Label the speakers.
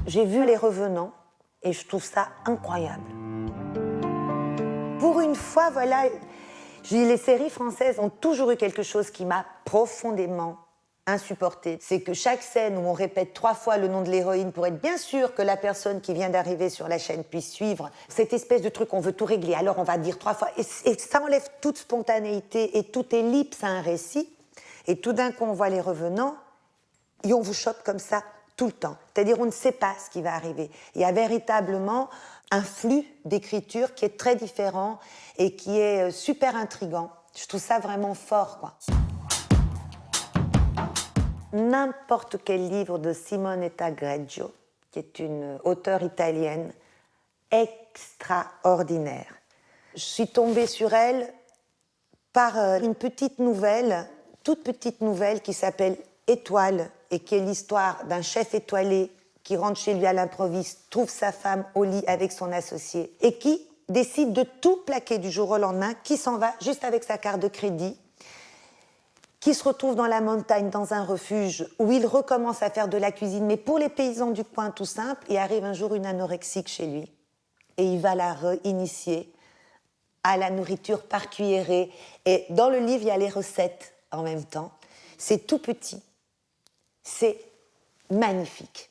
Speaker 1: J'ai vu Les Revenants et je trouve ça incroyable. Pour une fois, voilà, les séries françaises ont toujours eu quelque chose qui m'a profondément insupportée. C'est que chaque scène où on répète 3 fois le nom de l'héroïne pour être bien sûr que la personne qui vient d'arriver sur la chaîne puisse suivre, cette espèce de truc, on veut tout régler, alors on va dire 3 fois, et ça enlève toute spontanéité et toute ellipse à un récit, et tout d'un coup on voit Les Revenants, et on vous chope comme ça tout le temps. C'est-à-dire on ne sait pas ce qui va arriver. Il y a véritablement un flux d'écriture qui est très différent et qui est super intriguant. Je trouve ça vraiment fort, quoi. N'importe quel livre de Simonetta Greggio, qui est une auteure italienne extraordinaire. Je suis tombée sur elle par une petite nouvelle, toute petite nouvelle qui s'appelle Étoile et qui est l'histoire d'un chef étoilé qui rentre chez lui à l'improviste, trouve sa femme au lit avec son associé et qui décide de tout plaquer du jour au lendemain, qui s'en va juste avec sa carte de crédit, qui se retrouve dans la montagne, dans un refuge, où il recommence à faire de la cuisine, mais pour les paysans du coin tout simple, et arrive un jour une anorexique chez lui. Et il va la réinitier à la nourriture par cuillerée. Et dans le livre, il y a les recettes en même temps. C'est tout petit. C'est magnifique.